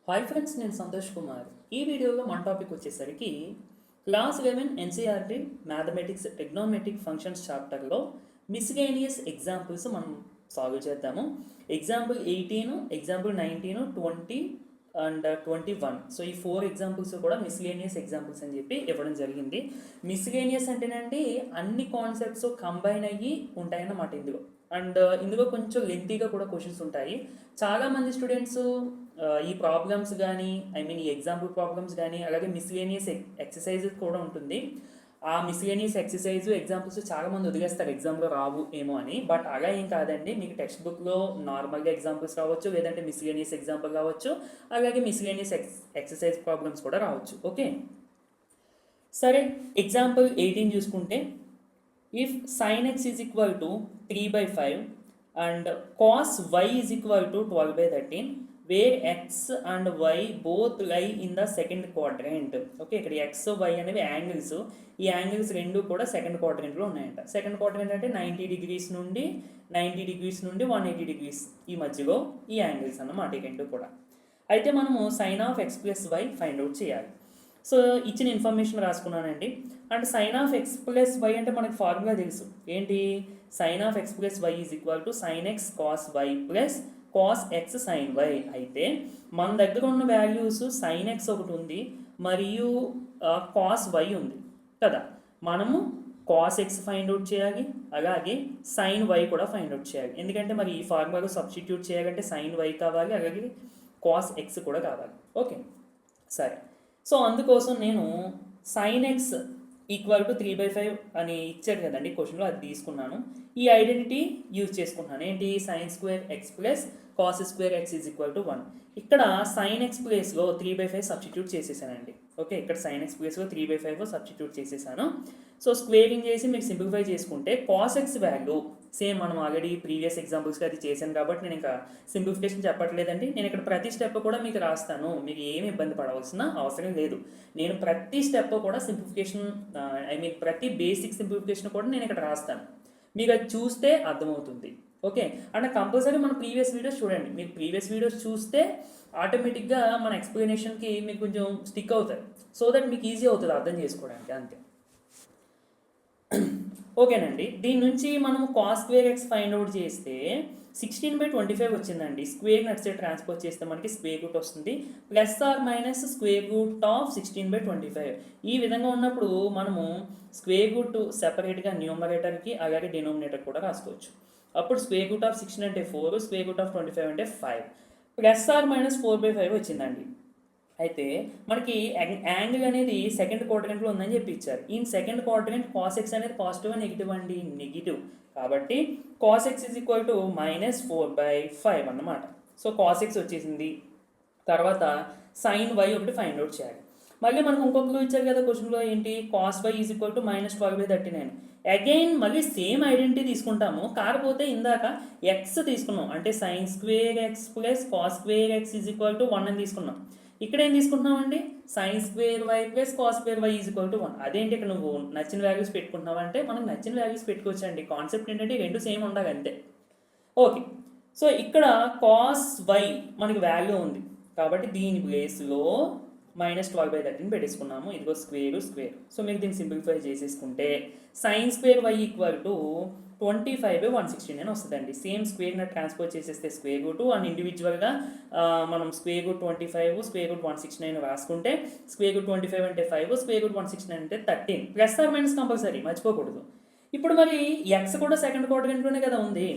Hi friends, నేను సంతోష్ కుమార్. ఈ వీడియోలో మన టాపిక్ వచ్చేసరికి class 11 NCERT mathematics trigonometric functions చాప్టర్లో మిస్లేనియస్ ఎగ్జాంపుల్స్ మనం సాల్వ్ చేద్దాము. Example 18, example 19, 20 and 21. సో ఈ 4 ఎగ్జాంపుల్స్ కూడా మిస్లేనియస్ ఎగ్జాంపుల్స్ అని చెప్పి ఇవ్వడం జరిగింది. మిస్లేనియస్ అంటేనండి అన్ని కాన్సెప్ట్స్ కంబైన్ అయ్యి ఉంటాయన్నమాట ఇందులో. అండ్ ఇందులో కొంచెం లెంతీగా కూడా క్వశ్చన్స్ ఉంటాయి. చాలామంది స్టూడెంట్స్ ఈ ప్రాబ్లమ్స్ కానీ ఈ ఎగ్జాంపుల్ ప్రాబ్లమ్స్ కానీ అలాగే మిస్లేనియస్ ఎక్సర్సైజెస్ కూడా ఉంటుంది. ఆ మిస్లేనియస్ ఎక్సర్సైజ్ ఎగ్జాంపుల్స్ చాలామంది వదిలేస్తారు ఎగ్జామ్లో రావు ఏమో అని. బట్ అలా ఏం కాదండి, మీకు టెక్స్ట్ బుక్లో నార్మల్గా ఎగ్జాంపుల్స్ రావచ్చు, లేదంటే మిస్లేనియస్ ఎగ్జాంపుల్ రావచ్చు, అలాగే మిస్లేనియస్ ఎక్సర్సైజ్ ప్రాబ్లమ్స్ కూడా రావచ్చు. ఓకే, సరే. ఎగ్జాంపుల్ 18 చూసుకుంటే, if sin x is equal to 3/5 and cos y is equal to 12/13, where x and y both lie in the second quadrant. Okay, ఇక్కడ x y అనేవి angles. ఈ angles రెండు కూడా second క్వాడ్రెంట్లో ఉన్నాయంట. సెకండ్ క్వాడ్రెంట్ అంటే 90 degrees నుండి 180 degrees ఈ మధ్యలో ఈ యాంగిల్స్ అన్నమాట ఈ రెండు కూడా. అయితే మనము sin of x plus y find out చేయాలి. సో ఇచ్చిన ఇన్ఫర్మేషన్ రాసుకున్నానండి. And sine of x plus y అంటే మనకి ఫార్ములా తెలుసు. ఏంటి? Sine of x plus y is equal to sine x cos y plus cos x sine y. అయితే మన దగ్గర ఉన్న వాల్యూస్ సైన్ ఎక్స్ ఒకటి ఉంది మరియు కాస్ వై ఉంది కదా. మనము కాస్ ఎక్స్ ఫైండ్ అవుట్ చేయాలి, అలాగే సైన్ వై కూడా ఫైండ్ అవుట్ చేయాలి. ఎందుకంటే మరి ఈ ఫార్ములాలో సబ్స్టిట్యూట్ చేయాలంటే సైన్ వై కావాలి, అలాగే కాస్ ఎక్స్ కూడా కావాలి. ఓకే, సరే. సో అందుకోసం నేను సైన్ ఎక్స్ ఈక్వల్ టు 3/5 అని ఇచ్చారు కదండి క్వశ్చన్లో, అది తీసుకున్నాను. ఈ ఐడెంటిటీ యూజ్ చేసుకున్నాను. ఏంటి? Sign square x plus cos square x is equal to 1. ఇక్కడ సైన్ ఎక్స్ ప్లేస్లో 3/5 సబ్స్టిట్యూట్ చేసేసానండి. ఓకే, ఇక్కడ సైన్ ఎక్స్ ప్లేస్లో 3/5 సబ్స్టిట్యూట్ చేసేసాను. సో స్క్వేరింగ్ చేసి మీకు సింప్లిఫై చేసుకుంటే కాస్ ఎక్స్ వాల్యూ సేమ్ మనం ఆల్రెడీ ప్రీవియస్ ఎగ్జాంపుల్స్కి అది చేశాను కాబట్టి నేను ఇంకా సింప్లిఫికేషన్ చెప్పట్లేదండి. నేను ఇక్కడ ప్రతి స్టెప్ కూడా మీకు రాస్తాను, మీకు ఏమి ఇబ్బంది పడవలసిన అవసరం లేదు. నేను ప్రతి స్టెప్ కూడా సింప్లిఫికేషన్ ప్రతి బేసిక్ సింప్లిఫికేషన్ కూడా నేను ఇక్కడ రాస్తాను. మీకు అది చూస్తే అర్థమవుతుంది. ఓకే, అంటే కంపల్సరీ మన ప్రీవియస్ వీడియోస్ చూడండి. మీరు ప్రీవియస్ వీడియోస్ చూస్తే ఆటోమేటిక్గా మన ఎక్స్ప్లెనేషన్కి మీకు కొంచెం స్టిక్ అవుతారు. సో దట్ మీకు ఈజీ అవుతుంది అర్థం చేసుకోవడానికి, అంతే. ఓకేనండి, దీని నుంచి మనం cos square x find out చేస్తే 16/25 వచ్చిందండి. స్క్వేర్ అటు సైడ్ ట్రాన్స్పోజ్ చేస్తే మనకి స్క్వేర్ రూట్ వస్తుంది. Plus or minus square root of 16/25. ఈ విధంగా ఉన్నప్పుడు మనము స్క్వేర్ రూట్ సెపరేట్గా న్యూమరేటర్కి అలాగే డినోమినేటర్ కూడా రాసుకోవచ్చు. అప్పుడు స్క్వేర్ రూట్ ఆఫ్ 16 అంటే 4, స్క్వేర్ రూట్ ఆఫ్ 25 అంటే 5. ప్లస్ ఆర్ మైనస్ 4/5 వచ్చిందండి. అయితే మనకి యాంగిల్ అనేది సెకండ్ క్వాడ్రెంట్లో ఉందని చెప్పి ఇచ్చారు. ఈ సెకండ్ క్వాడ్రెంట్ కాస్ ఎక్స్ అనేది పాజిటివ్ నెగిటివ్ అండి? నెగిటివ్. కాబట్టి cos x is equal to -4/5 అన్నమాట. సో కాస్ ఎక్స్ వచ్చేసింది. తర్వాత సైన్ వై ఒకటి ఫైండ్ అవుట్ చేయాలి. మళ్ళీ మనకు ఇంకొకరు ఇచ్చారు కదా క్వశ్చన్లో, ఏంటి? Cos y is equal to -12/39. Again మళ్ళీ సేమ్ ఐడెంటిటీ తీసుకుంటాము, కాకపోతే ఇందాక ఎక్స్ తీసుకున్నాం, అంటే sine square x plus cos square x is equal to 1 అని తీసుకున్నాం. ఇక్కడ ఏం తీసుకుంటున్నామండి? Sine square y plus cos square y is equal to 1. అదేంటి ఇక్కడ నువ్వు నచ్చిన వాల్యూస్ పెట్టుకుంటున్నావు అంటే మనకు నచ్చిన వాల్యూస్ పెట్టుకోవచ్చండి. కాన్సెప్ట్ ఏంటంటే రెండు సేమ్ ఉండాలి, అంతే. ఓకే, సో ఇక్కడ కాస్ వై మనకి వాల్యూ ఉంది కాబట్టి దీని ప్లేస్లో -12/13 పెట్టేసుకున్నాము. ఇదిగో స్క్వేర్. సో మీకు దీన్ని సింప్లిఫై చేసేసుకుంటే sine square y equal to 25/116 అని వస్తుందండి. సేమ్ స్క్వేర్ని ట్రాన్స్పోజ్ చేసేస్తే స్క్వేర్ రూట్ అండ్ ఇండివిజువల్గా మనం స్క్వేర్ రూట్ 25 స్క్వేర్ రూట్ 169 రాసుకుంటే స్క్వేర్ రూట్ 25 అంటే 5, స్క్వేర్ రూట్ 169 అంటే 13. ప్లస్ ఆర్ మైనస్ కంపల్సరీ, మర్చిపోకూడదు. ఇప్పుడు మరి ఎక్స్ కూడా సెకండ్ క్వాడ్రెంట్లోనే కదా ఉంది,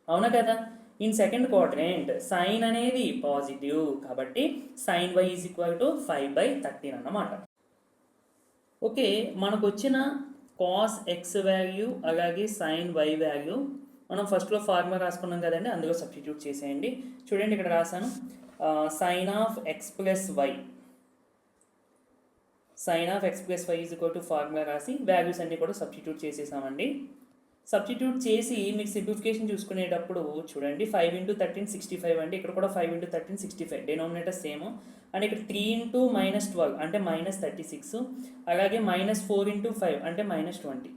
అవునా కదా? ఇన్ సెకండ్ క్వాడ్రెంట్ సైన్ అనేది పాజిటివ్ కాబట్టి sine y is equal to 5/13 అన్నమాట. ఓకే, మనకు వచ్చిన కాస్ ఎక్స్ వాల్యూ అలాగే సైన్ వై వాల్యూ మనం ఫస్ట్లో ఫార్ములా రాసుకున్నాం కదండి, అందులో సబ్స్టిట్యూట్ చేసేయండి. చూడండి, ఇక్కడ రాశాను sine of x plus y. Sine of x plus y is equal to formula రాసి వాల్యూస్ అన్నీ కూడా సబ్స్టిట్యూట్ చేసేసామండి. సబ్స్టిట్యూట్ చేసి మీకు సింప్లిఫికేషన్ చూసుకునేటప్పుడు చూడండి, 5 × 13 65 అండి. ఇక్కడ కూడా 5 × 13 65, డినోమినేటర్ సేమ్. అండ్ ఇక్కడ 3 × -12 అంటే -36, అలాగే -4 × 5 అంటే -20.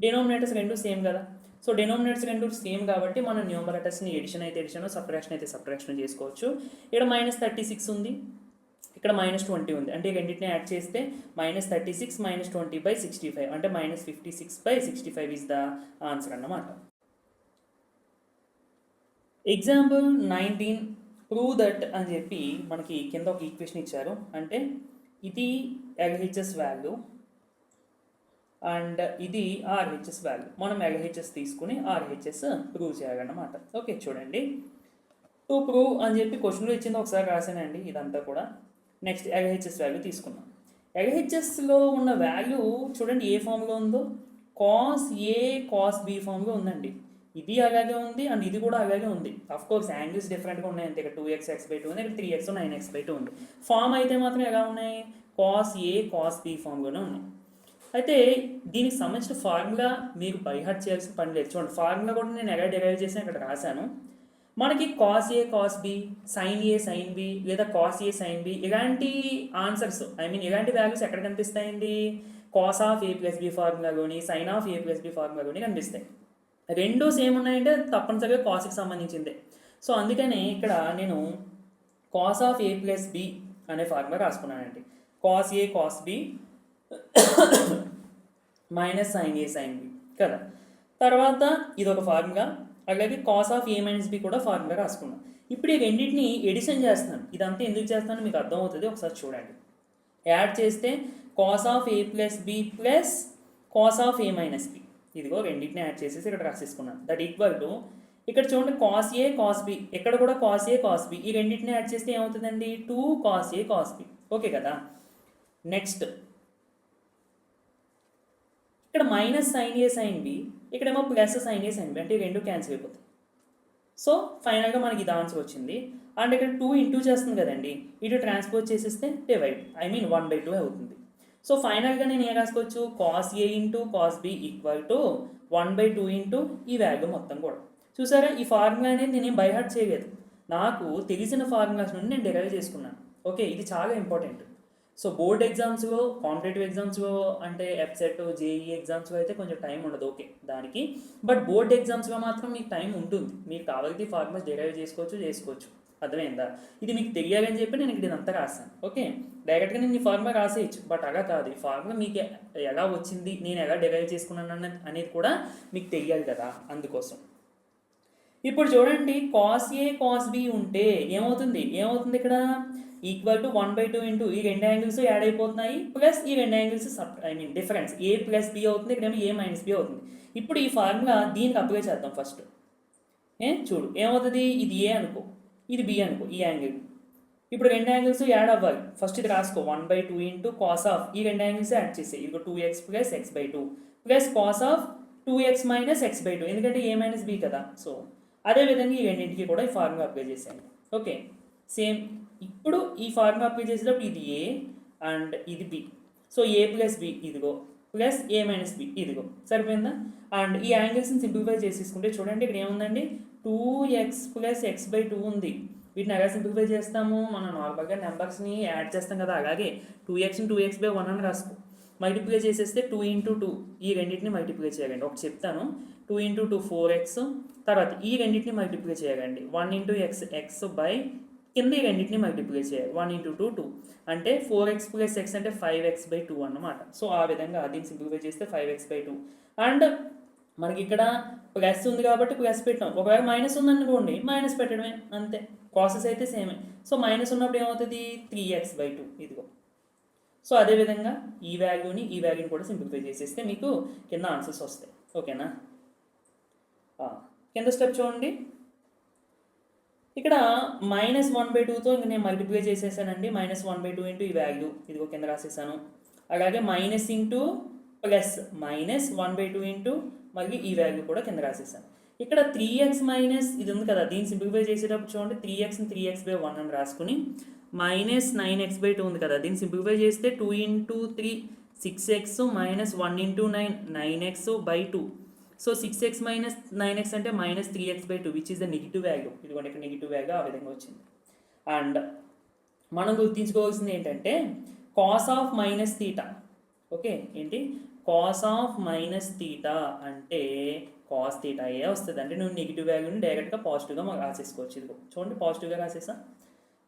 డినోమినేటర్స్ రెండు సేమ్ కదా. సో డినోమినేటర్స్ రెండు సేమ్ కాబట్టి మనం న్యూమరేటర్స్ని ఎడిషన్ అయితే ఎడిషన్, సబ్ట్రాక్షన్ అయితే సబ్ట్రాక్షన్ చేసుకోవచ్చు. ఇక్కడ -36 ఉంది, ఇక్కడ -20 ఉంది. అంటే రెండింటిని యాడ్ చేస్తే -36 -20/65 అంటే -56/65 ఈజ్ ద ఆన్సర్ అన్నమాట. ఎగ్జాంపుల్ 19 ప్రూవ్ దట్ అని చెప్పి మనకి కింద ఒక ఈక్వేషన్ ఇచ్చారు. అంటే ఇది LHS వాల్యూ అండ్ ఇది RHS వాల్యూ. మనం LHS తీసుకుని RHS ప్రూవ్ చేయాలన్నమాట. ఓకే, చూడండి, టు ప్రూవ్ అని చెప్పి క్వశ్చన్లో ఇచ్చింది ఒకసారి రాశానండి ఇదంతా కూడా. నెక్స్ట్ LHS వాల్యూ తీసుకున్నాం. LHSలో ఉన్న వాల్యూ చూడండి ఏ ఫామ్లో ఉందో, cos A cos B ఫామ్లో ఉందండి. ఇది అలాగే ఉంది అండ్ ఇది కూడా అలాగే ఉంది. కోర్స్ యాంగిల్స్ డిఫరెంట్గా ఉన్నాయి అంతే. ఇక్కడ 2x/2 ఉంది, ఇక్కడ 3x 9x/2 ఉంది. ఫామ్ అయితే మాత్రం ఎలా ఉన్నాయి, cos A cos B ఫామ్లోనే ఉన్నాయి. అయితే దీనికి సంబంధించిన ఫార్ములా మీరు బైహార్ట్ చేయాల్సిన పని లేదు. చూడండి, ఫార్ములా కూడా నేను ఎలా డెరైవ్ చేసి ఇక్కడ రాశాను. మనకి cos A cos B, sin A sin B లేదా cos A sin B ఇలాంటి ఆన్సర్స్ ఇలాంటి వాల్యూస్ ఎక్కడ కనిపిస్తాయండి, cos of A plus B ఫార్ములాలోని, sin of A plus B ఫార్ములాలోని కనిపిస్తాయి. రెండు సేమ్ ఉన్నాయంటే తప్పనిసరిగా కాస్కి సంబంధించిందే. సో అందుకనే ఇక్కడ నేను cos of A plus B అనే ఫార్ములా రాసుకున్నానండి. cos A cos B minus sin A sin B కదా. తర్వాత ఇదొక ఫార్ములా, అలాగే cos of A minus B కూడా ఫార్ములా రాసుకున్నాం. ఇప్పుడు ఈ రెండింటిని ఎడిషన్ చేస్తున్నాను. ఇదంతా ఎందుకు చేస్తానో మీకు అర్థమవుతుంది, ఒకసారి చూడండి. యాడ్ చేస్తే cos of A plus B plus cos of A minus B, ఇదిగో రెండింటిని యాడ్ చేసేసి ఇక్కడ రాసేసుకున్నాను. దట్ ఈక్వల్ టు ఇక్కడ చూడండి cos A cos B, ఇక్కడ కూడా cos A cos B, ఈ రెండింటిని యాడ్ చేస్తే ఏమవుతుందండి 2 cos A cos B. Okay కదా. నెక్స్ట్ ఇక్కడ minus sin A sin B, ఇక్కడేమో plus sin A sin B, అంటే రెండు క్యాన్సిల్ అయిపోతాయి. సో ఫైనల్గా మనకి ఇది ఆన్సర్ వచ్చింది. అండ్ ఇక్కడ 2 ఇంటూ చేస్తుంది కదండి, ఇటు ట్రాన్స్పోజ్ చేసేస్తే డివైడ్ 1/2 అవుతుంది. సో ఫైనల్గా నేను ఏం రాసుకోవచ్చు, cos A into cos B equal to 1/2 into ఈ వాల్యూ మొత్తం కూడా. చూసారా, ఈ ఫార్ములా అనేది నేను బైహార్ట్ చేయలేదు, నాకు తెలిసిన ఫార్ములాస్ నుండి నేను డెరైవ్ చేసుకున్నాను. ఓకే, ఇది చాలా ఇంపార్టెంట్. సో బోర్డ్ ఎగ్జామ్స్లో, కాంపిటేటివ్ ఎగ్జామ్స్లో అంటే ఎఫ్సెట్ JEE ఎగ్జామ్స్లో అయితే కొంచెం టైం ఉండదు ఓకే దానికి. బట్ బోర్డ్ ఎగ్జామ్స్లో మాత్రం మీకు టైం ఉంటుంది. మీకు కావాల్సిన ఫార్ములాస్ డెరైవ్ చేసుకోవచ్చు. అర్థమైందా? ఇది మీకు తెలియాలని చెప్పి నేను ఇక్కడ ఇదంతా రాస్తాను. ఓకే, డైరెక్ట్గా నేను ఈ ఫార్ములా రాసేయచ్చు, బట్ అలా కాదు. ఈ ఫార్ములా మీకు ఎలా వచ్చింది, నేను ఎలా డెరైవ్ చేసుకున్నాను అనేది కూడా మీకు తెలియాలి కదా, అందుకోసం. ఇప్పుడు చూడండి, cos A cos B ఉంటే ఏమవుతుంది ఇక్కడ ఈక్వల్ టు 1/2 ఇంటూ ఈ రెండు యాంగిల్స్ యాడ్ అయిపోతున్నాయి, ప్లస్ ఈ రెండు angles difference A plus B అవుతుంది, ఇక్కడేమో A మైనస్ B అవుతుంది. ఇప్పుడు ఈ ఫార్ములా దీనికి అప్లై చేద్దాం ఫస్ట్. చూడు ఏమవుతుంది, ఇది A అనుకో, ఇది B అనుకో, ఈ యాంగిల్. ఇప్పుడు రెండు యాంగిల్స్ యాడ్ అవ్వాలి. ఫస్ట్ ఇది రాసుకో, 1/2 ఇంటూ కాస్ ఆఫ్ ఈ రెండు యాంగిల్స్ యాడ్ చేసే, ఇది 2x plus x/2 plus cos of 2x minus x/2, ఎందుకంటే A మైనస్ B కదా. సో అదేవిధంగా ఈ రెండింటికి కూడా ఈ ఫార్ములా అప్లై చేసేయండి. Okay, same. ఇప్పుడు ఈ ఫార్ములా అప్లై చేసేటప్పుడు ఇది A అండ్ ఇది B. So A plus B ఇదిగో, ప్లస్ A మైనస్ B ఇదిగో, సరిపోయిందా? అండ్ ఈ యాంగిల్స్ని సింప్లిఫై చేసేసుకుంటే చూడండి ఇక్కడ ఏముందండి, 2x ప్లస్ x/2 ఉంది. వీటిని ఎలా సింప్లిఫై చేస్తాము, మనం నార్మల్గా నెంబర్స్ని యాడ్ చేస్తాం కదా, అలాగే 2xని 2x/1 అని రాసుకో. మల్టిప్లై చేసేస్తే 2 ఇంటూ 2 ఈ రెండింటిని మల్టిప్లై చేయాలండి. ఒకటి చెప్తాను, 2 ఇంటూ 2 4x, తర్వాత ఈ రెండింటిని మల్టిప్లై చేయాలండి 1 ఇంటూ x బై కింద ఈ రెండింటిని మల్టిప్లై చేయాలి 1 ఇంటూ 2 2, అంటే 4x ప్లస్ x అంటే 5x/2 అన్నమాట. సో ఆ విధంగా దీన్ని సింప్లిఫై చేస్తే 5x/2. అండ్ మనకి ఇక్కడ ప్లస్ ఉంది కాబట్టి ప్లస్ పెట్టాం, ఒకవేళ మైనస్ ఉందనుకోండి మైనస్ పెట్టడమే అంతే, ప్రాసెస్ అయితే సేమే. సో మైనస్ ఉన్నప్పుడు ఏమవుతుంది, 3x/2 ఇదిగో. సో అదేవిధంగా ఈ వాల్యూని కూడా సింప్లిఫై చేసేస్తే మీకు కింద ఆన్సర్స్ వస్తాయి. ఓకేనా. కింద స్టెప్ చూడండి, ఇక్కడ -1/2తో ఇంక నేను మల్టిప్లై చేసేసానండి. -1/2 ఇంటూ ఈ వాల్యూ ఇదిగో కింద రాసేసాను. అలాగే మైనస్ ఇంటూ ప్లస్ -1/2 ఇంటూ మళ్ళీ ఈ వాల్యూ కూడా కింద రాసేసాను. ఇక్కడ 3x మైనస్ ఇది ఉంది కదా, దీన్ని సింప్లిఫై చేసేటప్పుడు చూడండి 3xని 3x/1 అని రాసుకుని -9x/2 ఉంది కదా, దీన్ని సింప్లిఫై చేస్తే 2 into 3 6x minus 1 into 9 9x/2. So 6x minus 9x అంటే -3x/2 which is the negative value. ఇదిగోండి ఇక్కడ నెగిటివ్ వాల్యూ ఆ విధంగా వచ్చింది. అండ్ మనం గుర్తించుకోవాల్సింది ఏంటంటే cos of minus theta. Okay, ఏంటి కాస్ ఆఫ్ మైనస్ తీటా అంటే కాస్ తీటా ఏ వస్తుంది. అంటే నువ్వు నెగిటివ్ వాల్యూని డైరెక్ట్గా పాజిటివ్గా మనం రాసేసుకోవచ్చు. ఇది చూడండి పాజిటివ్గా రాసేసా.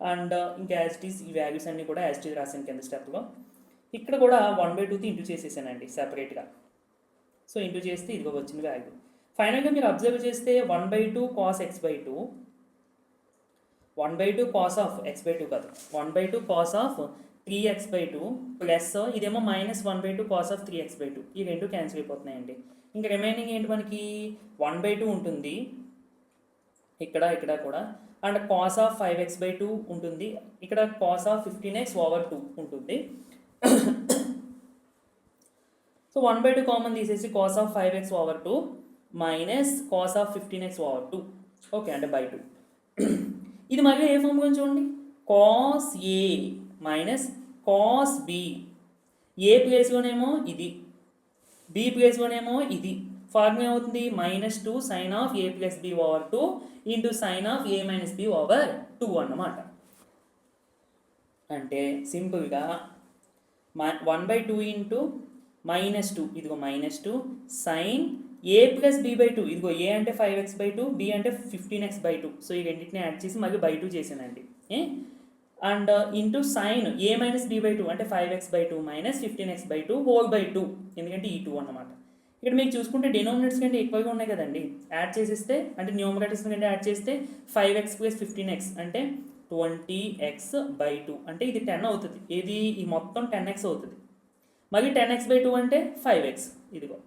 అండ్ ఇంకా యాజ్ ఇట్ ఈస్ ఈ వాల్యూస్ అన్నీ కూడా యాజ్ ఇట్ ఈస్ రాసాను కింద స్టెప్లో. ఇక్కడ కూడా 1/2తో ఇంటూ చేసేసానండి సెపరేట్గా. సో ఇంటూ చేస్తే ఇదిగో వచ్చిన వాల్యూ. ఫైనల్గా మీరు అబ్జర్వ్ చేస్తే 1/2 cos x/2 1/2 cos of x/2 కాదు 1/2 కాస్ ఆఫ్ 3x/2 ప్లస్ ఇదేమో మైనస్ 1/2 కాస్ ఆఫ్ 3x/2. ఈ రెండు క్యాన్సిల్ అయిపోతున్నాయండి. ఇంకా రిమైనింగ్ ఏంటి మనకి 1/2 ఉంటుంది ఇక్కడ కూడా. అండ్ కాస్ ఆఫ్ 5x/2 ఉంటుంది ఇక్కడ. కాస్ ఆఫ్ 15x/2 ఉంటుంది. సో 1/2 కామన్ తీసేసి cos of 5x/2 minus cos of 15x/2 okay అంటే బై 2. ఇది మళ్ళీ ఏ ఫామ్ గురించి చూడండి, cos A minus cos B. A ప్లేస్లోనేమో ఇది, బి ప్లేస్లోనేమో ఇది. ఫార్ములా ఏమవుతుంది -2 sine of A plus B over 2 into sine of A minus B over 2 అన్నమాట. అంటే సింపుల్గా 1/2 ఇంటూ -2 ఇదిగో -2 sine A plus B by 2 ఇదిగో ఏ అంటే 5x/2 బి అంటే 15x/2. సో ఈ రెండింటిని యాడ్ చేసి మళ్ళీ బై 2 చేశానండి. And into sine A minus B by 2 అంటే 5x/2 minus 15x/2 whole by 2 ఎందుకంటే ఈ 2 అన్నమాట. ఇక్కడ మీకు చూసుకుంటే డినోమినేటర్స్ కంటే ఎక్కువగా ఉన్నాయి కదండి. యాడ్ చేసేస్తే అంటే న్యూమరేటర్స్ కంటే యాడ్ చేస్తే 5x ప్లస్ 15x అంటే 20x/2 అంటే ఇది 10 అవుతుంది. ఇది ఈ మొత్తం 10x అవుతుంది. మళ్ళీ 10x/2 అంటే 5x ఇదిగో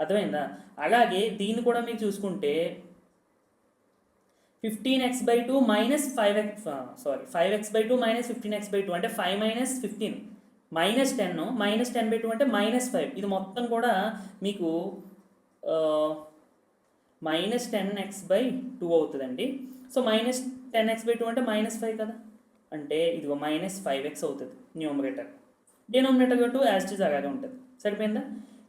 అర్థమైందా. అలాగే దీన్ని కూడా మీరు చూసుకుంటే 15x/2 minus 5x/2 minus 15x/2 అంటే 5 మైనస్ 15 మైనస్ 10 మైనస్ 10/2 అంటే -5. ఇది మొత్తం కూడా మీకు మైనస్ 10x/2 అవుతుందండి. సో మైనస్ 10x/2 అంటే -5 కదా, అంటే ఇదిగో -5x అవుతుంది numerator. Denominator 2 as it is అలాగే ఉంటుంది. సరిపోయిందా.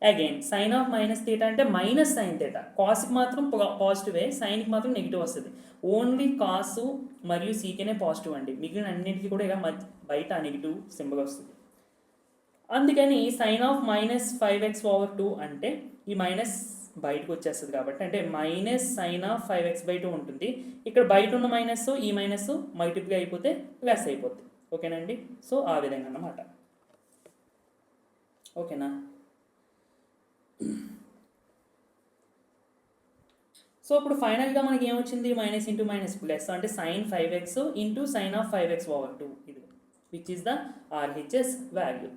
Again sine of minus theta అంటే మైనస్ సైన్ తీటా. కాస్కి మాత్రం పాజిటివే, సైన్కి మాత్రం నెగిటివ్ వస్తుంది. ఓన్లీ కాసు మరియు సీకేనే పాజిటివ్ అండి. మిగిలిన అన్నింటికి కూడా ఇలా బయట నెగిటివ్ సింబల్ వస్తుంది. అందుకని సైన్ ఆఫ్ -5x/2 అంటే ఈ మైనస్ బయటకు వచ్చేస్తుంది కాబట్టి అంటే మైనస్ సైన్ ఆఫ్ 5x/2 ఉంటుంది. ఇక్కడ బయట ఉన్న మైనస్ ఈ మైనస్ మల్టిప్లై అయిపోతే ప్లస్ అయిపోతుంది. ఓకేనండి. సో ఆ విధంగా అన్నమాట. ఓకేనా. సో ఇప్పుడు ఫైనల్గా మనకి ఏమొచ్చింది మైనస్ ఇంటూ మైనస్ ప్లస్ అంటే sine 5x into sine of 5x/2 ఇది which is the RHS value.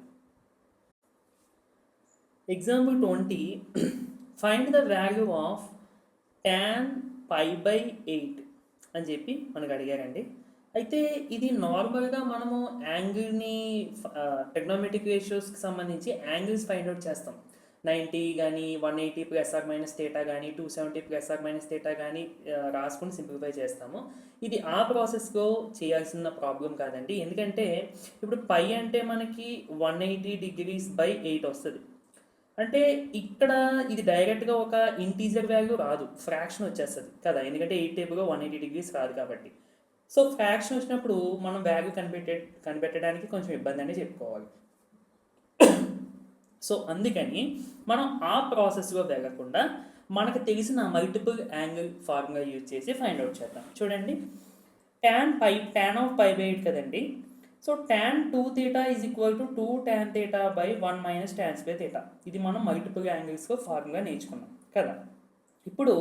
Example 20 find the value of tan π/8 అని చెప్పి మనకు అడిగారండి. అయితే ఇది నార్మల్గా మనము యాంగిల్ని ట్రిగ్నోమెట్రిక్ రేషియోస్కి సంబంధించి యాంగిల్స్ ఫైండ్ అవుట్ చేస్తాం. 90 కానీ 180 ± θ కానీ 270 ± θ కానీ రాసుకొని సింప్లిఫై చేస్తాము. ఇది ఆ ప్రాసెస్లో చేయాల్సిన ప్రాబ్లం కాదండి. ఎందుకంటే ఇప్పుడు పై అంటే మనకి 180°/8 వస్తుంది. అంటే ఇక్కడ ఇది డైరెక్ట్గా ఒక ఇంటీజర్ వాల్యూ రాదు, ఫ్రాక్షన్ వచ్చేస్తుంది కదా, ఎందుకంటే 8 టేబుల్లో 180° రాదు కాబట్టి. సో ఫ్రాక్షన్ వచ్చినప్పుడు మనం వాల్యూ కనిపెట్టడానికి కొంచెం ఇబ్బంది అని చెప్పుకోవాలి. సో అందుకని మనం ఆ ప్రాసెస్లో వెళ్ళకుండా మనకు తెలిసిన మల్టిపుల్ యాంగిల్ ఫార్ములా యూజ్ చేసి ఫైండ్ అవుట్ చేద్దాం. చూడండి tan ఆఫ్ π/8 కదండి. So tan 2θ is equal to 2 tan θ/1 minus tan square θ. ఇది మనం మల్టిపుల్ యాంగిల్స్లో ఫార్ములా నేర్చుకున్నాం కదా. ఇప్పుడు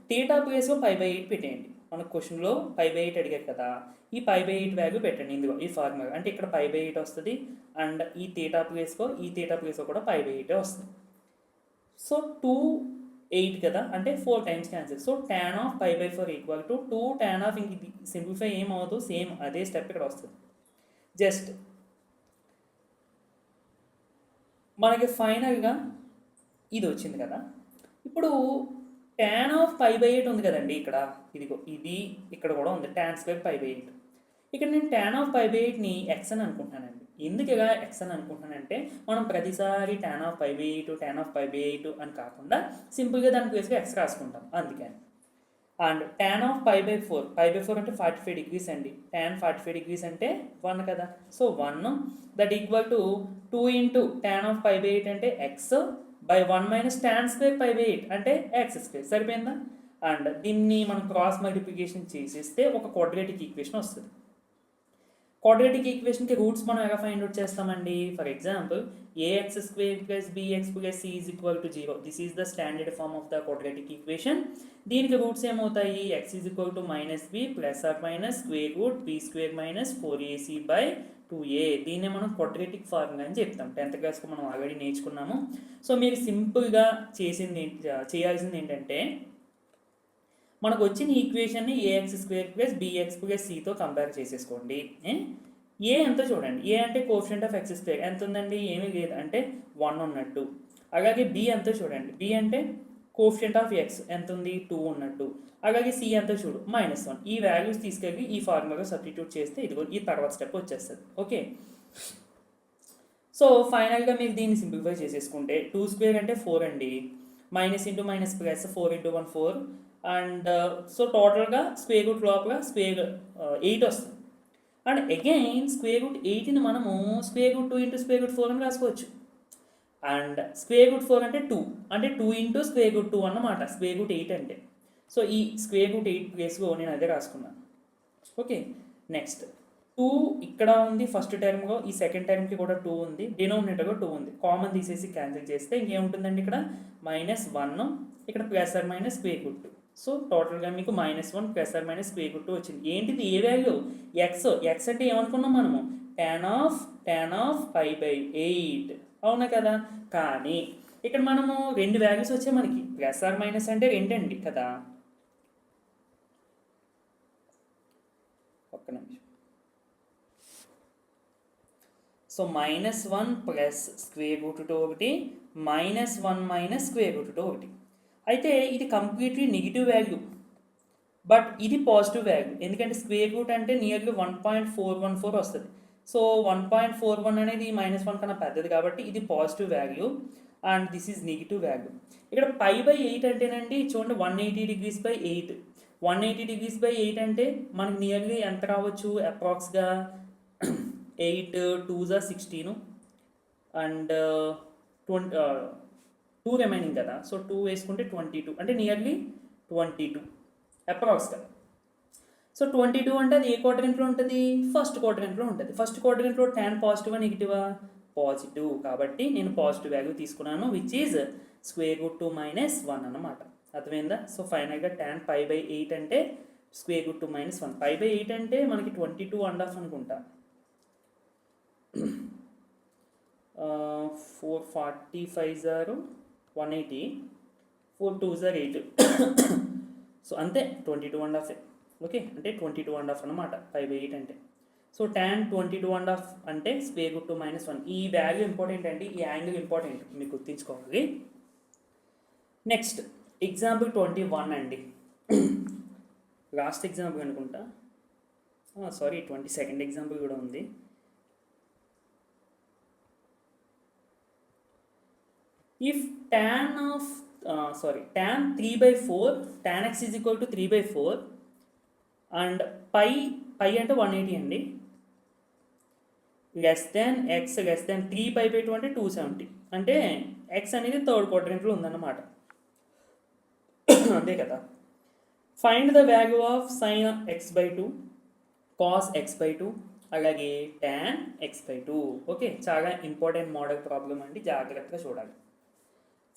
θ ప్లేస్లో π/8 పెట్టేయండి. మన క్వశ్చన్లో π/8 అడిగారు కదా, ఈ π/8 వాల్యూ పెట్టండి ఇందులో ఈ ఫార్ములా. అంటే ఇక్కడ π/8 వస్తుంది అండ్ ఈ θ ప్లేస్లో కూడా π/8 వస్తుంది. సో 2 8 కదా, అంటే 4 times cancel. So tan of π/4 equal to 2 tan of ఇంక ఇది సింప్లిఫై ఏమవుతుంది, సేమ్ అదే స్టెప్ ఇక్కడ వస్తుంది. జస్ట్ మనకి ఫైనల్గా ఇది వచ్చింది కదా. ఇప్పుడు tan ఆఫ్ π/8 ఉంది కదండి ఇక్కడ, ఇదిగో ఇది ఇక్కడ కూడా ఉంది tan square π/8. ఇక్కడ నేను tan ఆఫ్ π/8ని x అని అనుకుంటున్నానండి. ఎందుకు ఇలా x అని అనుకుంటున్నానంటే మనం ప్రతిసారి tan ఆఫ్ π/8 అని కాకుండా సింపుల్గా దాని ప్లేస్గా x రాసుకుంటాం అందుకని. అండ్ tan ఆఫ్ π/4 అంటే 45 degrees అండి. tan 45 degrees అంటే 1 కదా. సో 1 that equal to 2 into tan of π/8 అంటే x by 1 minus tan square pi by 8 అంటే ఎక్స్ స్క్వేర్. సరిపోయిందా? అండ్ దీన్ని మనం క్రాస్ మల్టిప్లికేషన్ చేసేస్తే ఒక క్వాడ్రాటిక్ ఈక్వేషన్ వస్తుంది. క్వాడ్రాటిక్ ఈక్వేషన్కి రూట్స్ మనం ఎలా ఫైండ్ అవుట్ చేస్తామండి? For example a x square plus bx plus c is equal to 0. This is the standard form of the quadratic equation. దీనికి రూట్స్ ఏమవుతాయి? X is equal to minus b plus or minus square root b square minus 4ac by 2a. దీన్నే మనం quadratic formula అని చెప్తాం. 10th క్లాస్లో మనం already నేర్చుకున్నాము. So మీరు సింపుల్గా చేయాల్సింది ఏంటంటే మనకు వచ్చిన ఈక్వేషన్ని A x square plus bx plus సితో కంపేర్ చేసేసుకోండి. ఏ ఎంతో చూడండి. ఏ అంటే కోఎఫిషియంట్ ఆఫ్ ఎక్స్ స్క్వేర్ ఎంత ఉందండి? ఏమీ లేదు, అంటే 1 ఉన్నట్టు. అలాగే బి ఎంతో చూడండి. బి అంటే కోఎఫిషియంట్ ఆఫ్ ఎక్స్ ఎంత ఉంది? 2 ఉన్నట్టు. అలాగే సి ఎంతో చూడు, -1. ఈ వాల్యూస్ తీసుకెళ్ళి ఈ ఫార్ములాలో సబ్స్టిట్యూట్ చేస్తే ఇదిగో ఈ తర్వాత స్టెప్ వచ్చేస్తుంది. ఓకే, సో ఫైనల్గా మీరు దీన్ని సింప్లిఫై చేసేసుకుంటే 2 స్క్వేర్ అంటే 4 అండి. Minus into minus plus 4 into 1 4. And so టోటల్గా స్క్వేర్ రూట్ లోపల స్క్వేర్ 8 వస్తుంది. అండ్ అగైన్ స్క్వేర్ రూట్ 8ని మనము square root 2 into square root 4 అని రాసుకోవచ్చు. అండ్ స్క్వేర్ రూట్ 4 అంటే 2, అంటే 2 ఇంటూ స్క్వేర్ రూట్ 2 అన్నమాట స్క్వేర్ రూట్ 8 అంటే. సో ఈ స్క్వేర్ రూట్ 8 ప్లేస్లో నేను అదే రాసుకున్నాను. ఓకే, నెక్స్ట్ 2 ఇక్కడ ఉంది ఫస్ట్ టర్మ్లో, ఈ సెకండ్ టర్మ్కి కూడా 2 ఉంది, డినోమినేటర్లో 2 ఉంది. కామన్ తీసేసి క్యాన్సిల్ చేస్తే ఇంకేముంటుందండి? ఇక్కడ -1, ఇక్కడ plus or minus square root 2. So టోటల్గా మీకు -1 plus or minus square root 2 వచ్చింది. ఏంటిది? ఏ వాల్యూ? ఎక్స్. ఎక్స్ అంటే ఏమనుకున్నాం మనము? tan ఆఫ్ పై బై 8, అవునా కదా? కానీ ఇక్కడ మనము 2 వాల్యూస్ వచ్చాయి మనకి. ప్లస్ ఆర్ మైనస్ అంటే 2 అండి కదా. ఒక్క నిమిషం. సో -1 ప్లస్ స్క్వేర్ రూట్ 2 ఒకటి, -1 మైనస్ స్క్వేర్ రూట్ 2 ఒకటి. అయితే ఇది కంప్లీట్లీ నెగిటివ్ వాల్యూ, బట్ ఇది పాజిటివ్ వాల్యూ. ఎందుకంటే స్క్వేర్ రూట్ అంటే నియర్లీ 1.414 వస్తుంది. సో 1.41 అనేది -1 కన్నా పెద్దది కాబట్టి ఇది positive value and this is negative value. ఇక్కడ పై బై 8 అంటేనండి చూడండి 180 degrees బై 8. 180 degrees బై 8 అంటే మనకి నియర్లీ ఎంత రావచ్చు? అప్రాక్స్గా 8 2s 16 అండ్ 2 రిమైనింగ్ కదా. సో 2 వేసుకుంటే 22, అంటే నియర్లీ 22 అప్రాక్స్గా. సో 22 అంటే అది ఏ క్వాడ్రంట్లో ఉంటుంది? ఫస్ట్ క్వాడ్రంట్లో ఉంటుంది. ఫస్ట్ క్వాడ్రంట్లో tan పాజిటివా నెగిటివా? పాజిటివ్. కాబట్టి నేను పాజిటివ్ వాల్యూ తీసుకున్నాను, which is square root 2 minus 1 అన్నమాట. అర్థమైందా? సో ఫైనల్గా tan పై బై 8 అంటే square root 2 minus 1. Pi by 8 అంటే మనకి 22.5 అనుకుంటా. 445 180, 4 2s 8. సో అంతే 22.5. ఓకే, అంటే 22.5 అన్నమాట 5/8 అంటే. సో tan 22.5 అంటే స్క్వేర్ రూట్ 2 మైనస్ 1. ఈ వాల్యూ ఇంపార్టెంట్ అండి, ఈ యాంగిల్ ఇంపార్టెంట్, మీకు గుర్తుంచుకోవాలి. నెక్స్ట్ ఎగ్జాంపుల్ 21 అండి. లాస్ట్ ఎగ్జాంపుల్ అనుకుంటా, సారీ 22nd ఎగ్జాంపుల్ కూడా ఉంది. If tan 3/4, tan x is equal to 3/4 and pi అంటే 180 అండి, less than x less than 3π/2 అంటే 270, అంటే ఎక్స్ అనేది థర్డ్ క్వాడ్రంట్లో ఉందన్నమాట. అంతే కదా. Find the value of sine x/2, cos x/2, అలాగే tan x/2. ఓకే, చాలా ఇంపార్టెంట్ మోడల్ ప్రాబ్లం అండి, జాగ్రత్తగా చూడాలి.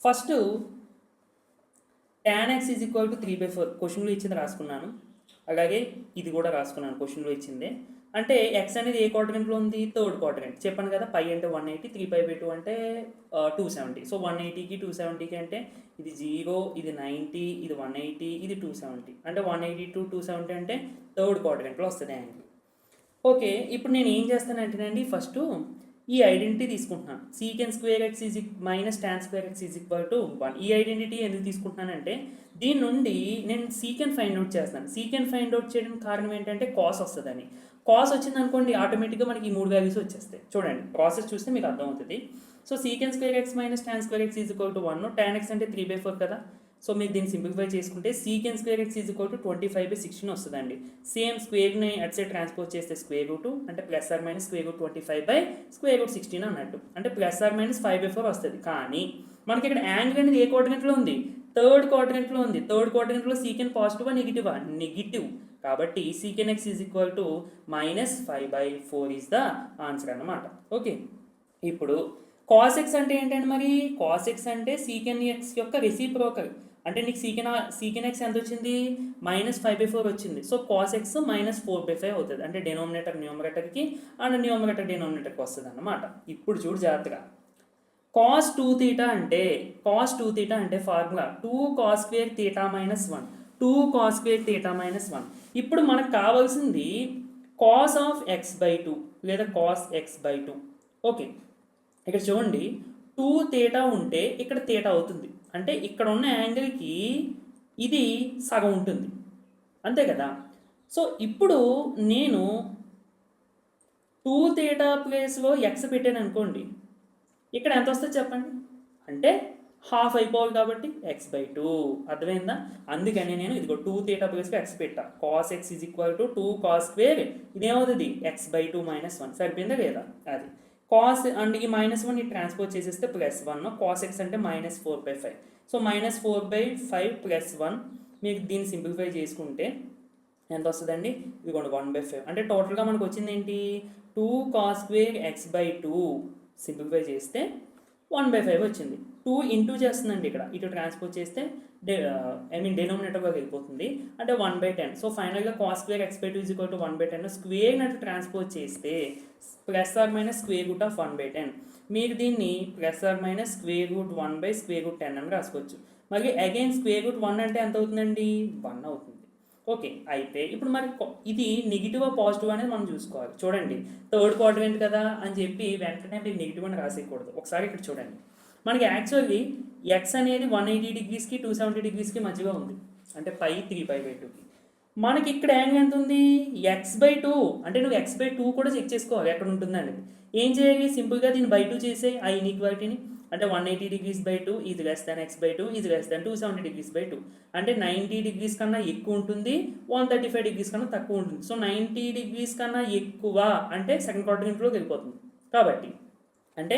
First tan x is equal to 3/4 క్వశ్చన్లో ఇచ్చింది రాసుకున్నాను, అలాగే ఇది కూడా రాసుకున్నాను క్వశ్చన్లో ఇచ్చింది. అంటే ఎక్స్ అనేది ఏ క్వాడ్రంట్లో ఉంది? Third quadrant. చెప్పాను కదా, పై అంటే 180, 3π/2 అంటే 270. సో 180కి 270కి అంటే ఇది 0, ఇది 90, ఇది 180, ఇది 270, అంటే 180 to 270 అంటే థర్డ్ క్వాడ్రంట్లో వస్తుంది యాంగిల్. ఓకే, ఇప్పుడు నేను ఏం చేస్తానంటేనండి, ఫస్ట్ ఈ ఐడెంటిటీ తీసుకుంటున్నాను. సీకెన్ square x is minus tan square x is equal to 1. ఈ ఐడెంటిటీ ఎందుకు తీసుకుంటున్నానంటే దీని నుండి నేను సీకెన్ ఫైండ్ అవుట్ చేస్తాను. సీకెన్ ఫైండ్ అవుట్ చేయడానికి కారణం ఏంటంటే కాస్ వస్తుందని. కాస్ వచ్చింది అనుకోండి, ఆటోమేటిక్గా మనకి ఈ 3 వాల్యూస్ వచ్చేస్తాయి. చూడండి, ప్రాసెస్ చూస్తే మీకు అర్థమవుతుంది. So సీకెన్ square X minus tan square x is equal to 1, tan x అంటే 3/4 కదా. సో మీరు దీన్ని సింప్లిఫై చేసుకుంటే secant square x is equal to 25/16 వస్తుందండి. సేమ్ స్క్వేర్ని అట్ సైడ్ ట్రాన్స్పోజ్ చేస్తే స్క్వేర్ రూట్ అంటే plus or minus square root 25/16 అన్నట్టు, అంటే ప్లస్ ఆర్ మైనస్ 5/4 వస్తుంది. కానీ మనకి ఇక్కడ యాంగిల్ అనేది ఏ క్వాడ్రంట్లో ఉంది, థర్డ్ క్వాడ్రంట్లో ఉంది. థర్డ్ క్వాడ్రంట్లో సీకెన్ పాజిటివా నెగిటివా, నెగిటివ్. కాబట్టి sec x is equal to -5/4 is the answer అన్నమాట. ఓకే, ఇప్పుడు కాస్ ఎక్స్ అంటే ఏంటంటే మరి కాస్ ఎక్స్ అంటే సీకెన్ ఎక్స్ యొక్క రెసిప్రోకల్. అంటే నీకు సీకెన్ ఎక్స్ ఎంత వచ్చింది, -5/4 వచ్చింది. సో కాస్ ఎక్స్ -4/5 అవుతుంది. అంటే డెనోమినేటర్ న్యూమరేటర్కి అండ్ న్యూమరేటర్ డెనోమినేటర్కి వస్తుంది అన్నమాట. ఇప్పుడు చూడు జాగ్రత్తగా, cos 2θ అంటే ఫార్ములా 2cos² θ -1, 2cos² θ -1. ఇప్పుడు మనకు కావాల్సింది cos ఆఫ్ x/2 లేదా cos x/2. ఓకే, ఇక్కడ చూడండి 2θ ఉంటే ఇక్కడ θ అవుతుంది. అంటే ఇక్కడ ఉన్న యాంగిల్కి ఇది సగం ఉంటుంది, అంతే కదా. సో ఇప్పుడు నేను 2θ ప్లేస్లో x పెట్టాను అనుకోండి, ఇక్కడ ఎంత వస్తుంది చెప్పండి, అంటే హాఫ్ అయిపోవాలి కాబట్టి x/2. అర్థమైందా? అందుకని నేను ఇదిగో 2θ ప్లేస్కి x పెట్టా. cos x is equal to 2cos², ఇదేమవుతుంది x/2 -1. సరిపోయిందా లేదా? అది కాస్ అండ్ ఈ -1 ఈ ట్రాన్స్పోజ్ చేసేస్తే +1. cos x అంటే -4/5. సో -4/5 +1, మీకు దీన్ని సింప్లిఫై చేసుకుంటే ఎంత వస్తుందండి, ఇదిగోండి 1/5. అంటే టోటల్గా మనకు వచ్చింది ఏంటి, 2cos² x/2 సింప్లిఫై చేస్తే 1/5 వచ్చింది. 2 ఇంటూ చేస్తుందండి, ఇక్కడ ఇటు ట్రాన్స్పోజ్ చేస్తే డెనోమినేటర్గా వెళ్ళిపోతుంది, అంటే 1/10. సో ఫైనల్గా cos² x/2 is equal to 1/10. Square అటు ట్రాన్స్పోజ్ చేస్తే +/-√1/10. మీరు దీన్ని +/-√1/√10 అని రాసుకోవచ్చు. మళ్ళీ అగైన్ √1 అంటే ఎంత అవుతుందండి, 1 అవుతుంది. ఓకే, అయితే ఇప్పుడు మరి ఇది నెగిటివ్ పాజిటివ్ అనేది మనం చూసుకోవాలి. చూడండి, థర్డ్ క్వాడ్రంట్ కదా అని చెప్పి వెంటనే మీరు నెగిటివ్ అని రాసేయకూడదు. ఒకసారి ఇక్కడ చూడండి, మనకి యాక్చువల్లీ ఎక్స్ అనేది 180 డిగ్రీస్కి 270 డిగ్రీస్కి మధ్యగా ఉంది, అంటే పై 3π/2కి. మనకి ఇక్కడ యాంగిల్ ఎంత ఉంది, x/2. అంటే నువ్వు x/2 కూడా చెక్ చేసుకోవాలి ఎక్కడ ఉంటుందండి. ఏం చేయాలి, సింపుల్గా దీన్ని బై 2 చేసే ఆ ఇన్ఈక్వాలిటీని. అంటే 180 degrees/2 is less than x/2 is less than 270 degrees/2. అంటే 90 degrees కన్నా ఎక్కువ ఉంటుంది, 135 degrees కన్నా తక్కువ ఉంటుంది. సో 90 degrees కన్నా ఎక్కువ అంటే సెకండ్ క్వాడ్రంట్లోకి వెళ్ళిపోతుంది. కాబట్టి అంటే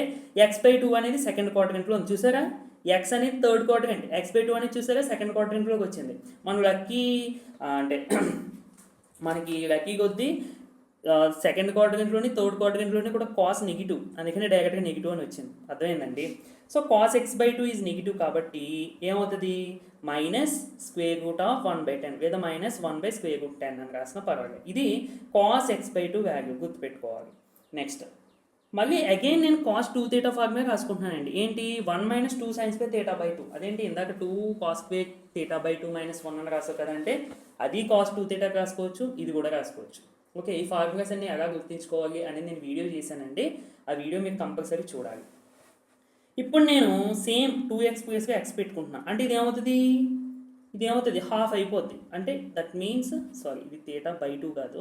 x/2 అనేది సెకండ్ క్వాడ్రంట్లో ఉంది, చూసారా. ఎక్స్ అనేది థర్డ్ క్వాడ్రంట్, x/2 అనేది చూసారా సెకండ్ క్వాడ్రంట్లోకి వచ్చింది. మనం లక్కీ అంటే మనకి లక్కీ కొద్దీ సెకండ్ క్వాడ్రంట్లోని థర్డ్ క్వాడ్రంట్లోని కూడా కాస్ నెగిటివ్, అందుకని డైరెక్ట్గా నెగిటివ్ అని వచ్చింది. అర్థమైందండి. So cos x/2 is negative కాబట్టి ఏమవుతుంది, -√1/10 లేదా -1/√10 అని రాసిన పర్వాలేదు. ఇది cos x/2 వాల్యూ గుర్తుపెట్టుకోవాలి. నెక్స్ట్ మళ్ళీ అగైన్ నేను cos 2θ ఫార్మే రాసుకుంటున్నానండి. ఏంటి, 1 - 2 sin²θ/2. అదేంటి ఇందాక 2cos² θ/2 -1 అని రాసావు కదంటే అది cos 2θ రాసుకోవచ్చు, ఇది కూడా రాసుకోవచ్చు. ఓకే, ఈ ఫార్ములాస్ అన్ని ఎలా గుర్తించుకోవాలి అనేది నేను వీడియో చేశానండి, ఆ వీడియో మీరు కంపల్సరీ చూడాలి. ఇప్పుడు నేను సేమ్ 2x ప్లేస్గా x పెట్టుకుంటున్నాను, అంటే ఇదేమవుతుంది హాఫ్ అయిపోద్ది. అంటే దట్ మీన్స్ సారీ ఇది θ/2 కాదు,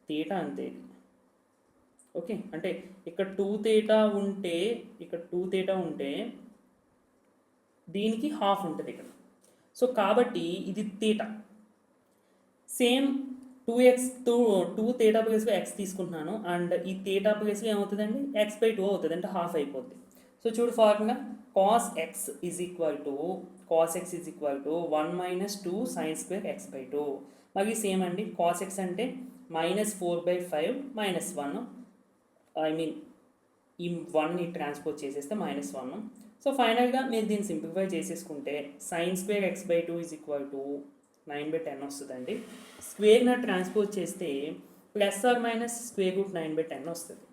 θ అంతే. ఓకే, అంటే ఇక్కడ 2θ ఉంటే దీనికి హాఫ్ ఉంటుంది ఇక్కడ. సో కాబట్టి ఇది θ. సేమ్ 2θ ప్లేస్గా x తీసుకుంటున్నాను, అండ్ ఈ θ ప్లేస్గా ఏమవుతుందండి x/2 అవుతుంది, అంటే హాఫ్ అయిపోద్ది. సో చూడు formula, cos x is equal to 1 - 2 sin²x/2. మళ్ళీ సేమ్ అండి, cos x అంటే -4/5 -1, ఈ 1ని ట్రాన్స్పోజ్ చేసేస్తే -1. సో ఫైనల్గా మీరు దీన్ని సింప్లిఫై చేసేసుకుంటే sin²x/2 ఈజ్ ఈక్వల్ టు 9/10 వస్తుందండి. స్క్వేర్ని ట్రాన్స్పోజ్ చేస్తే ±√9/10 వస్తుంది.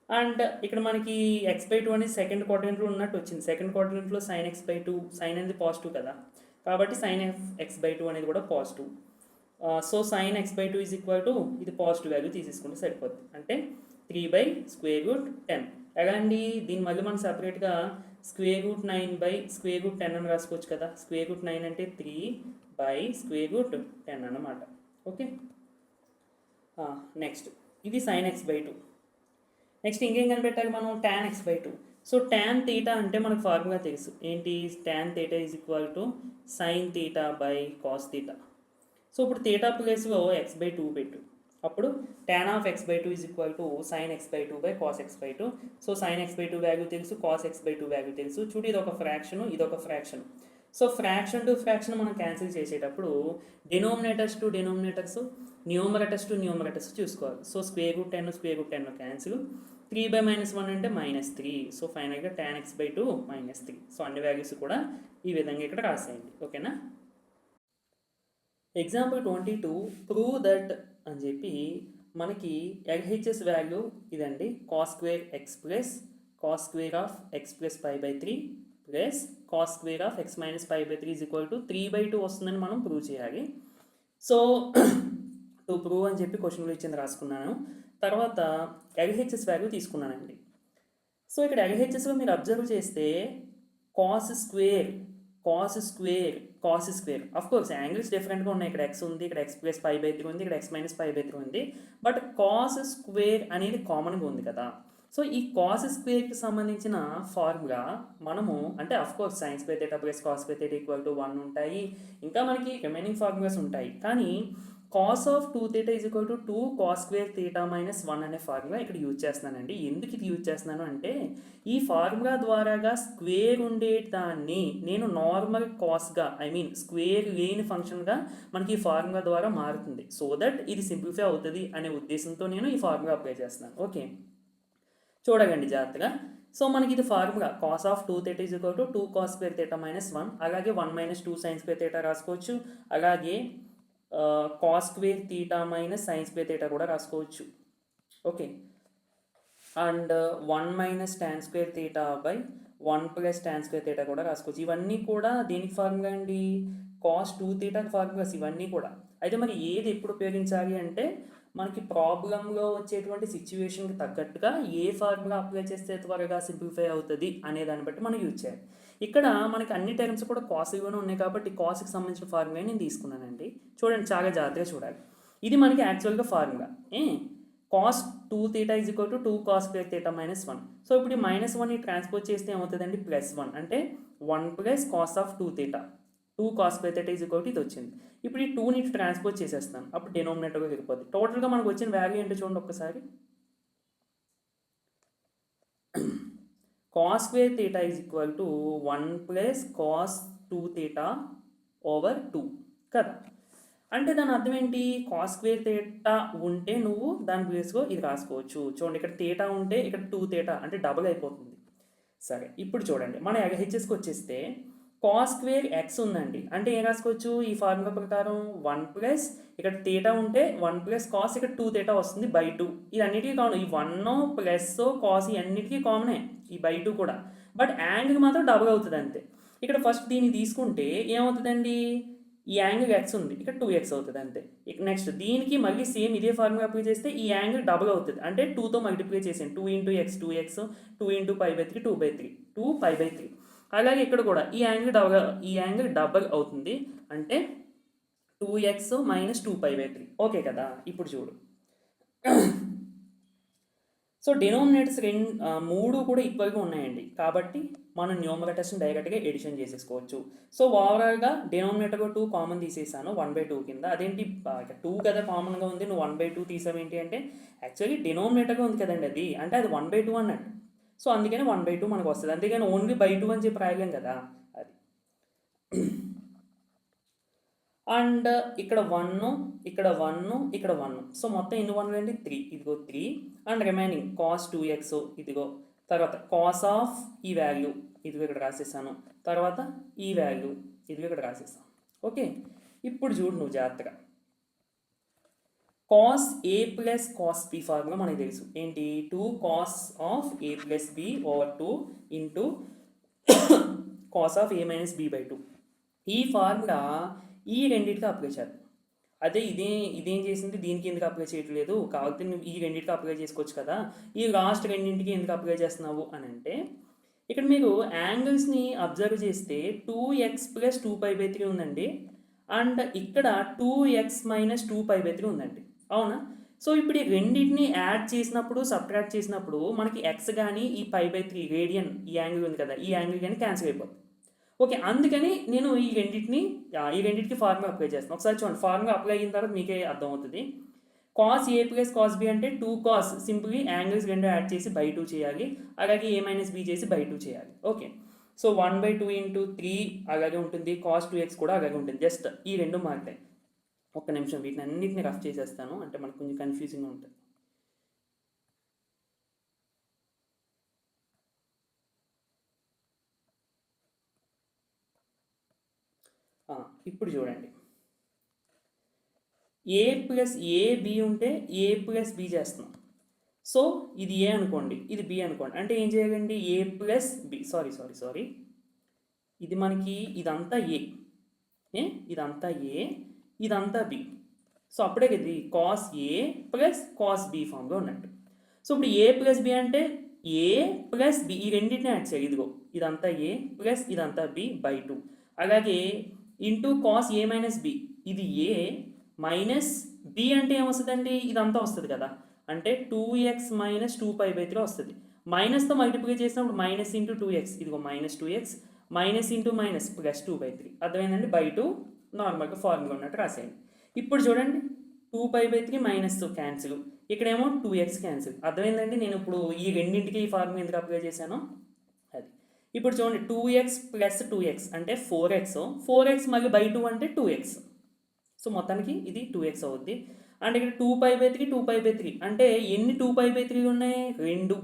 అండ్ ఇక్కడ మనకి x/2 అనేది సెకండ్ క్వాడ్రంట్లో ఉన్నట్టు వచ్చింది. సెకండ్ క్వాడ్రంట్లో sin x/2, సైన్ అనేది పాజిటివ్ కదా, కాబట్టి sin x/2 అనేది కూడా positive. So sin x/2 is equal to ఇది పాజిటివ్ వాల్యూ తీసేసుకుంటే సరిపోద్ది, అంటే 3/√10. ఎలా అండి, దీని మళ్ళీ మనం సపరేట్గా √9/√10 అని రాసుకోవచ్చు కదా. √9 అంటే 3/√10 అన్నమాట. ఓకే, నెక్స్ట్ ఇది sin x/2. నెక్స్ట్ ఇంకేం కనిపెట్టాలి మనం, tan x/2. సో tan θ అంటే మనకు ఫార్ములా తెలుసు, ఏంటి, tan θ is equal to sin θ/cos θ. So ఇప్పుడు θ ప్లేస్లో x/2 పెట్టు. అప్పుడు tan of x/2 is equal to sin x/2 by cos x/2. So sin x/2 value తెలుసు, cos x/2 వాల్యూ తెలుసు. చూడు ఇది ఒక ఫ్రాక్షన్, ఇది ఒక fraction. So fraction to fraction మనం క్యాన్సిల్ చేసేటప్పుడు denominators to denominators, numerators to numerators చూసుకోవాలి. సో √10 క్యాన్సిల్, 3/-1 అంటే -3. సో ఫైనల్గా tan x/2 -3. సో అన్ని వాల్యూస్ కూడా ఈ విధంగా ఇక్కడ రాసేయండి. ఓకేనా. ఎగ్జాంపుల్ 22 ప్రూవ్ దట్ అని చెప్పి మనకి LHS వాల్యూ ఇదండి, cos² x plus cos² of x plus π/3 plus cos² of x minus π/3 is equal to 3/2 వస్తుందని మనం ప్రూవ్ చేయాలి. సో టు ప్రూవ్ అని చెప్పి క్వశ్చన్లో ఇచ్చింది రాసుకున్నాను. తర్వాత LHS వాల్యూ తీసుకున్నానండి. సో ఇక్కడ LHSలో మీరు అబ్జర్వ్ చేస్తే cos square of course angles డిఫరెంట్గా ఉన్నాయి. ఇక్కడ x ఉంది, ఇక్కడ x ప్లస్ π/3 ఉంది, ఇక్కడ x మైనస్ π/3 ఉంది. బట్ cos స్క్వేర్ అనేది కామన్గా ఉంది కదా. సో ఈ cos స్క్వేర్కి సంబంధించిన ఫార్ములా మనము అంటే of course sin² θ plus cos² θ equal to 1 ఉంటాయి, ఇంకా మనకి రిమైనింగ్ ఫార్ములాస్ ఉంటాయి. కానీ cos of 2θ is equal to 2 cos² θ minus 1 అనే ఫార్ములా ఇక్కడ యూజ్ చేస్తున్నానండి. ఎందుకు ఇది యూజ్ చేస్తున్నాను అంటే ఈ ఫార్ములా ద్వారాగా స్క్వేర్ ఉండేదాన్ని నేను నార్మల్ కాస్గా స్క్వేర్ లేని ఫంక్షన్గా మనకి ఈ ఫార్ములా ద్వారా మారుతుంది. సో దట్ ఇది సింప్లిఫై అవుతుంది అనే ఉద్దేశంతో నేను ఈ ఫార్ములా అప్లై చేస్తున్నాను. ఓకే, చూడగండి జాగ్రత్తగా. సో మనకి ఇది formula cos of 2θ is equal to 2 cos² θ minus 1, అలాగే 1 - 2 sin² θ రాసుకోవచ్చు, అలాగే cos² θ మైనస్ sin² θ కూడా రాసుకోవచ్చు. Okay, and 1 - tan² θ by 1 plus tan² θ కూడా రాసుకోవచ్చు. ఇవన్నీ కూడా దేనికి ఫార్ములా అండి, cos 2θ ఫార్ములాస్ ఇవన్నీ కూడా. అయితే మరి ఏది ఎప్పుడు ఉపయోగించాలి అంటే మనకి ప్రాబ్లంలో వచ్చేటువంటి సిచ్యువేషన్కి తగ్గట్టుగా ఏ ఫార్ములా అప్లై చేస్తే త్వరగా సింప్లిఫై అవుతుంది అనే దాన్ని బట్టి మనం యూజ్ చేయాలి. ఇక్కడ మనకి అన్ని టర్మ్స్ కూడా కాస్ట్గానే ఉన్నాయి కాబట్టి కాస్ట్కి సంబంధించిన ఫార్ములా నేను తీసుకున్నానండి. చూడండి, చాలా జాగ్రత్తగా చూడాలి. ఇది మనకి యాక్చువల్గా formula cos 2θ is equal to 2 cos² θ minus 1. So ఇప్పుడు ఈ -1 ట్రాన్స్పోజ్ చేస్తే ఏమవుతుందండి, +1 అంటే 1 plus cos of 2θ, 2 cos² θ is equal to ఇది వచ్చింది. ఇప్పుడు ఈ 2ని ట్రాన్స్పోజ్ చేసేస్తాను, అప్పుడు డినోమినేటర్గా వెళ్ళిపోద్ది. టోటల్గా మనకు వచ్చిన వాల్యూ ఏంటో చూడండి ఒక్కసారి, cos² θ is equal to 1 plus cos 2θ over 2 కదా. అంటే దాని అర్థం ఏంటి, cos² θ ఉంటే నువ్వు దాని ప్లేస్లో ఇది రాసుకోవచ్చు. చూడండి, ఇక్కడ θ ఉంటే ఇక్కడ 2θ అంటే డబుల్ అయిపోతుంది. సరే, ఇప్పుడు చూడండి మన LHSకి వచ్చేస్తే cos² x ఉందండి, అంటే ఏం రాసుకోవచ్చు ఈ ఫార్ములా ప్రకారం 1 ప్లస్ ఇక్కడ θ ఉంటే 1 ప్లస్ cos ఇక్కడ 2θ వస్తుంది బై 2. ఇది అన్నిటికీ కామన్, ఈ 1 ప్లస్ cos అన్నిటికీ కామనే ఈ బై 2 కూడా. బట్ యాంగిల్ మాత్రం డబుల్ అవుతుంది అంతే. ఇక్కడ ఫస్ట్ దీన్ని తీసుకుంటే ఏమవుతుందండి, ఈ యాంగిల్ x ఉంది, ఇక్కడ 2x అవుతుంది అంతే. నెక్స్ట్ దీనికి మళ్ళీ సేమ్ ఇదే ఫార్ములా అప్లై చేస్తే ఈ యాంగిల్ డబుల్ అవుతుంది, అంటే 2తో మల్టిప్లై చేసాను, 2 × x 2x, 2 × π/3 2/3 2π/3. అలాగే ఇక్కడ కూడా ఈ యాంగిల్ డబుల్ అవుతుంది, అంటే 2x మైనస్ 2π/3. ఓకే కదా. ఇప్పుడు చూడు, సో డినోమినేటర్స్ మూడు కూడా ఈక్వల్గా ఉన్నాయండి, కాబట్టి మనం న్యూమరేటర్స్ని డైరెక్ట్గా ఎడిషన్ చేసేసుకోవచ్చు. సో ఓవరాల్గా డినోమినేటర్గా 2 కామన్ తీసేసాను 1/2 కింద. అదేంటి 2 కదా కామన్గా ఉంది, నువ్వు 1/2 తీసావేంటి అంటే యాక్చువల్లీ డినోమినేటర్గా ఉంది కదండి అది, అంటే అది 1/2 అన్నట్టు. సో అందుకని 1/2 మనకు వస్తుంది, అందుకని ఓన్లీ బై 2 అని చెప్పి రాయలేం కదా అది. అండ్ ఇక్కడ 1 ఇక్కడ 1 ఇక్కడ 1, సో మొత్తం ఎన్ని 1 అండి 3, ఇదిగో 3. అండ్ రిమైనింగ్ cos 2x ఇదిగో, తర్వాత cos ఆఫ్ ఈ వాల్యూ ఇదిగో ఇక్కడ రాసేసాను, తర్వాత ఈ వాల్యూ ఇదిగో ఇక్కడ రాసేసాను. ఓకే, ఇప్పుడు చూడు నువ్వు జాగ్రత్తగా, cos a plus cos b formula మనకి తెలుసు ఏంటి, 2 cos of a plus b over 2 into cos of a minus b by 2. ఈ ఫార్ములా ఈ రెండింటికి అప్లై చేద్దాం. అదే ఇదేం చేసింది, దీనికి ఎందుకు అప్లై చేయట్లేదు, కాబట్టి నువ్వు ఈ రెండింటికి అప్లై చేసుకోవచ్చు కదా, ఈ లాస్ట్ రెండింటికి ఎందుకు అప్లై చేస్తున్నావు అని అంటే ఇక్కడ మీరు యాంగిల్స్ని అబ్జర్వ్ చేస్తే 2x ప్లస్ 2π/3 ఉందండి, అండ్ ఇక్కడ 2x మైనస్ 2π/3 ఉందండి, అవునా. సో ఇప్పుడు ఈ రెండింటిని యాడ్ చేసినప్పుడు సబ్ట్రాక్ట్ చేసినప్పుడు మనకి x కానీ ఈ π/3 రేడియన్ ఈ యాంగిల్ ఉంది కదా, ఈ యాంగిల్ కానీ క్యాన్సిల్ అయిపోతుంది. ఓకే, అందుకని నేను ఈ రెండింటికి ఫార్ములా అప్లై చేస్తాను. ఒకసారి చూడండి, ఫార్ములా అప్లై అయిన తర్వాత మీకే అర్థమవుతుంది. Cos A plus cos B అంటే 2 కాస్ సింపుల్లీ యాంగిల్స్ రెండు యాడ్ చేసి బై 2 చేయాలి, అలాగే ఏ మైనస్ బి చేసి బై 2 చేయాలి. ఓకే, సో 1/2 ఇంటూ 3 అలాగే ఉంటుంది, కాస్ 2x కూడా అలాగే ఉంటుంది, జస్ట్ ఈ రెండు మారుతాయి. ఒక్క నిమిషం వీటిని అన్నింటిని రఫ్ చేసేస్తాను, అంటే మనకు కొంచెం కన్ఫ్యూజింగ్గా ఉంటుంది. ఇప్పుడు చూడండి, ఏ ప్లస్ ఏ బి ఉంటే ఏ ప్లస్ బి చేస్తున్నాం. సో ఇది ఏ అనుకోండి, ఇది బి అనుకోండి, అంటే ఏం చేయాలండి, ఏ ప్లస్ బి, సారీ ఇది మనకి ఇదంతా ఏ, ఇదంతా ఏ, ఇదంతా బి. సో అప్పుడే ఇది cos A plus cos B ఫామ్గా ఉన్నట్టు. సో ఇప్పుడు ఏ ప్లస్ బి అంటే ఏ ప్లస్ బి, ఈ రెండింటిని యాడ్ చేయాలి. ఇదిగో ఇదంతా ఏ ప్లస్ ఇదంతా బి బై 2, అలాగే into cos A minus B, ఇది ఏ మైనస్ బి అంటే ఏమొస్తుందండి, ఇదంతా వస్తుంది కదా, అంటే 2x మైనస్ 2π/3 వస్తుంది. మైనస్తో మల్టిప్లై చేసినప్పుడు మైనస్ ఇంటూ 2x, ఇదిగో minus 2x minus into minus plus 2/3, అర్థమైందండి. బై 2 నార్మల్గా ఫార్ములా ఉన్నట్టు రాసేయండి. ఇప్పుడు చూడండి 2π/3 మైనస్ క్యాన్సిల్, ఇక్కడేమో 2x క్యాన్సిల్, అర్థమైందండి. నేను ఇప్పుడు ఈ రెండింటికి ఈ ఫార్ములా ఎందుకు అప్లై చేశాను అది. ఇప్పుడు చూడండి 2x ప్లస్ 2x అంటే 4x మళ్ళీ బై 2 అంటే 2x, సో మొత్తానికి ఇది 2x అవుద్ది. అంటే ఇక్కడ 2π/3 2π/3 అంటే ఎన్ని 2π/3 ఉన్నాయి, 2,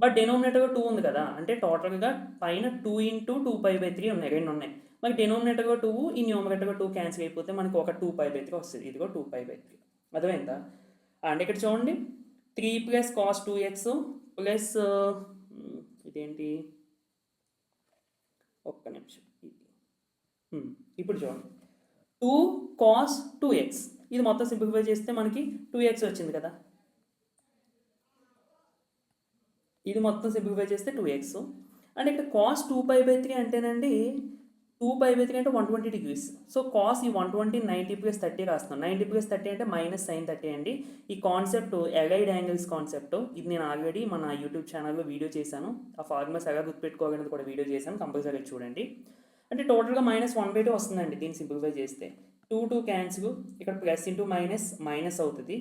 బట్ డెనోమినేటర్గా 2 ఉంది కదా, అంటే టోటల్గా పైన 2 ఇంటూ 2π/3 ఉన్నాయి, 2 ఉన్నాయి. మనకి డెనోమినేటర్గా 2, ఈ న్యూమరేటర్గా 2 క్యాన్సిల్ అయిపోతే మనకి ఒక 2π/3 వస్తుంది, ఇదిగో 2π/3, అర్థమైందా. అండ్ ఇక్కడ చూడండి 3 ప్లస్ కాస్ 2x ప్లస్ ఇదేంటి, ఒక్క నిమిషం, ఇప్పుడు చూడండి 2 కాస్ 2x, ఇది మొత్తం సింప్లిఫై చేస్తే మనకి 2x వచ్చింది కదా, ఇది మొత్తం సింప్లిఫై చేస్తే 2x. అండ్ ఇక్కడ కాస్ 2π/3 అంటేనండి 2π/3 అంటే 120 degrees. సో కాస్ ఈ 120 90 ప్లస్ 30 రాస్తున్నాం, 90 ప్లస్ 30 అంటే మైనస్ సైన్ 30 అండి. ఈ కాన్సెప్ట్ ఎలైడ్ యాంగిల్స్ కాన్సెప్ట్, ఇది నేను ఆల్రెడీ మన యూట్యూబ్ ఛానల్లో వీడియో చేశాను, ఆ ఫార్ములాస్ ఎలా గుర్తుపెట్టుకోవాలనేది కూడా వీడియో చేశాను, కంపల్సరీ చూడండి. అంటే టోటల్గా మైనస్ 1/2 వస్తుందండి దీన్ని సింప్లిఫై చేస్తే. 2 క్యాన్సిల్, ఇక్కడ ప్లస్ ఇంటూ మైనస్ మైనస్ అవుతుంది,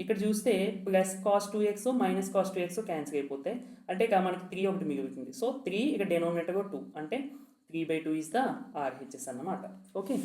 ఇక్కడ చూస్తే plus cos 2x minus cos 2x cancel అయిపోతాయి, అంటే ఇక మనకి 3 ఒకటి మిగులుతుంది. సో 3 ఇక్కడ డెనోమినేటర్గా 2, అంటే 3/2 ఈజ్ ద RHS అన్నమాట. ఓకే.